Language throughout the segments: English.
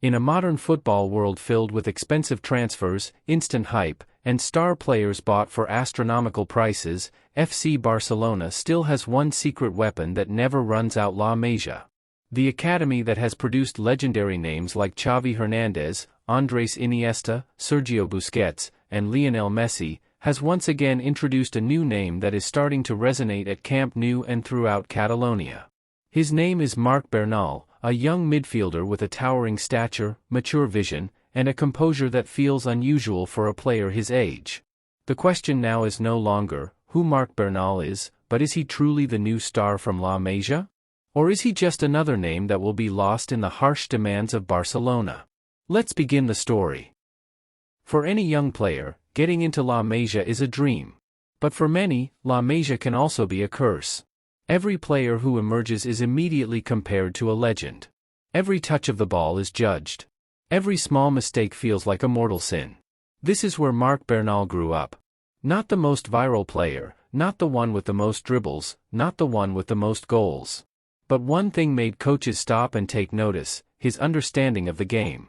In a modern football world filled with expensive transfers, instant hype, and star players bought for astronomical prices, FC Barcelona still has one secret weapon that never runs out: La Masia. The academy that has produced legendary names like Xavi Hernandez, Andres Iniesta, Sergio Busquets, and Lionel Messi, has once again introduced a new name that is starting to resonate at Camp Nou and throughout Catalonia. His name is Marc Bernal, a young midfielder with a towering stature, mature vision, and a composure that feels unusual for a player his age. The question now is no longer who Marc Bernal is, but is he truly the new star from La Masia? Or is he just another name that will be lost in the harsh demands of Barcelona? Let's begin the story. For any young player, getting into La Masia is a dream. But for many, La Masia can also be a curse. Every player who emerges is immediately compared to a legend. Every touch of the ball is judged. Every small mistake feels like a mortal sin. This is where Marc Bernal grew up. Not the most viral player, not the one with the most dribbles, not the one with the most goals. But one thing made coaches stop and take notice: his understanding of the game.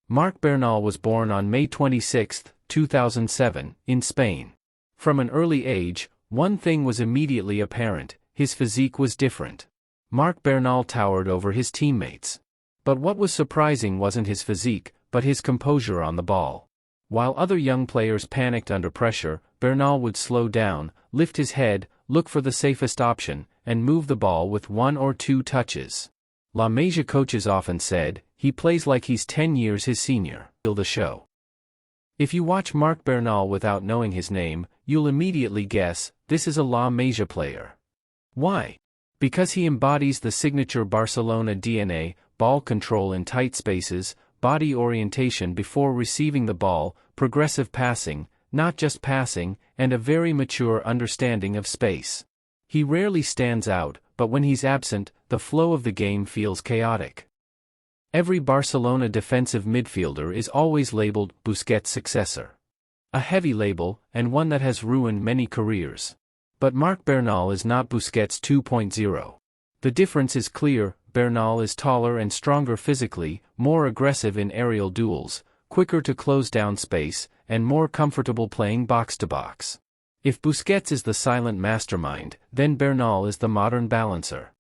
Marc Bernal was born on May 26, 2007, in Spain. From an early age, one thing was immediately apparent: his physique was different. Marc Bernal towered over his teammates. But what was surprising wasn't his physique, but his composure on the ball. While other young players panicked under pressure, Bernal would slow down, lift his head, look for the safest option, and move the ball with one or two touches. La Masia coaches often said, "He plays like he's 10 years his senior." Still the show. If you watch Marc Bernal without knowing his name, you'll immediately guess, this is a La Masia player. Why? Because he embodies the signature Barcelona DNA: ball control in tight spaces, body orientation before receiving the ball, progressive passing, not just passing, and a very mature understanding of space. He rarely stands out, but when he's absent, the flow of the game feels chaotic. Every Barcelona defensive midfielder is always labeled Busquets' successor. A heavy label, and one that has ruined many careers. But Marc Bernal is not Busquets 2.0. The difference is clear: Bernal is taller and stronger physically, more aggressive in aerial duels, quicker to close down space, and more comfortable playing box-to-box. If Busquets is the silent mastermind, then Bernal is the modern balancer.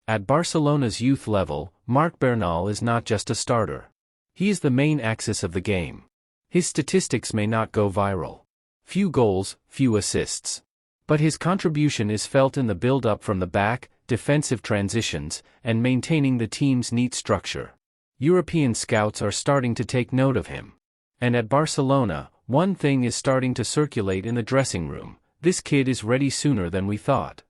At Barcelona's youth level, Marc Bernal is not just a starter. He is the main axis of the game. His statistics may not go viral. Few goals, few assists. But his contribution is felt in the build-up from the back, defensive transitions, and maintaining the team's neat structure. European scouts are starting to take note of him. And at Barcelona, one thing is starting to circulate in the dressing room: this kid is ready sooner than we thought.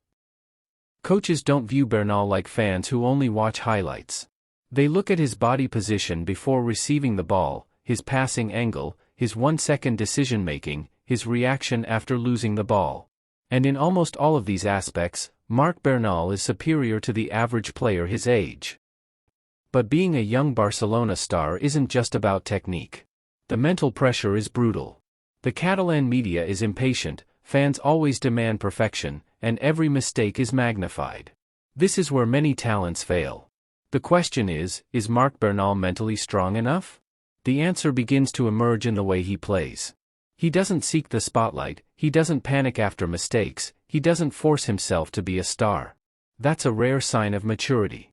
Coaches don't view Bernal like fans who only watch highlights. They look at his body position before receiving the ball, his passing angle, his 1-second decision-making, his reaction after losing the ball. And in almost all of these aspects, Marc Bernal is superior to the average player his age. But being a young Barcelona star isn't just about technique. The mental pressure is brutal. The Catalan media is impatient, fans always demand perfection, and every mistake is magnified. This is where many talents fail. The question is Marc Bernal mentally strong enough? The answer begins to emerge in the way he plays. He doesn't seek the spotlight, he doesn't panic after mistakes, he doesn't force himself to be a star. That's a rare sign of maturity.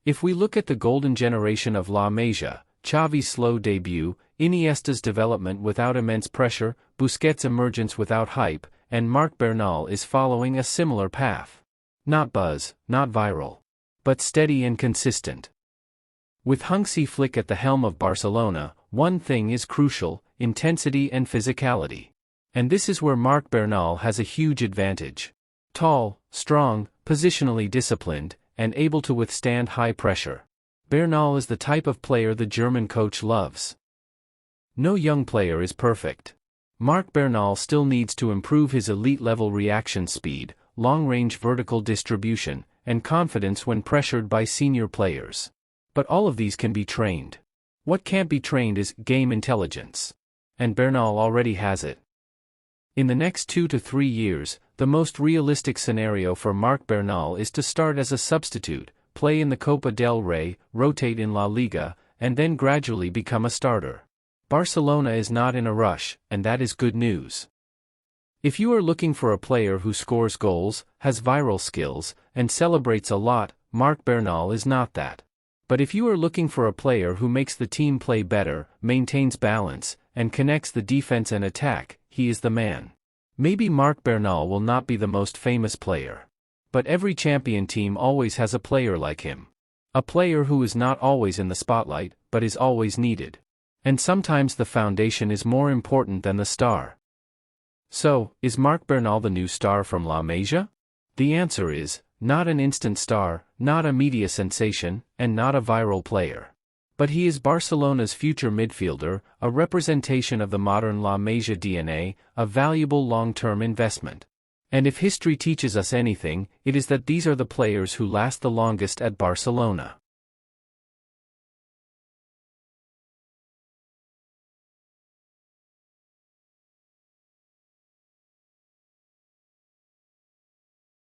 If we look at the golden generation of La Masia, Xavi's slow debut, Iniesta's development without immense pressure, Busquets' emergence without hype, and Marc Bernal is following a similar path. Not buzz, not viral. But steady and consistent. With Hansi Flick at the helm of Barcelona, one thing is crucial: intensity and physicality. And this is where Marc Bernal has a huge advantage. Tall, strong, positionally disciplined, and able to withstand high pressure. Bernal is the type of player the German coach loves. No young player is perfect. Marc Bernal still needs to improve his elite-level reaction speed, long-range vertical distribution, and confidence when pressured by senior players. But all of these can be trained. What can't be trained is game intelligence. And Bernal already has it. In the next 2 to 3 years, the most realistic scenario for Marc Bernal is to start as a substitute, play in the Copa del Rey, rotate in La Liga, and then gradually become a starter. Barcelona is not in a rush, and that is good news. If you are looking for a player who scores goals, has viral skills, and celebrates a lot, Marc Bernal is not that. But if you are looking for a player who makes the team play better, maintains balance, and connects the defense and attack, he is the man. Maybe Marc Bernal will not be the most famous player. But every champion team always has a player like him. A player who is not always in the spotlight, but is always needed. And sometimes the foundation is more important than the star. So, is Marc Bernal the new star from La Masia? The answer is, not an instant star, not a media sensation, and not a viral player. But he is Barcelona's future midfielder, a representation of the modern La Masia DNA, a valuable long-term investment. And if history teaches us anything, it is that these are the players who last the longest at Barcelona.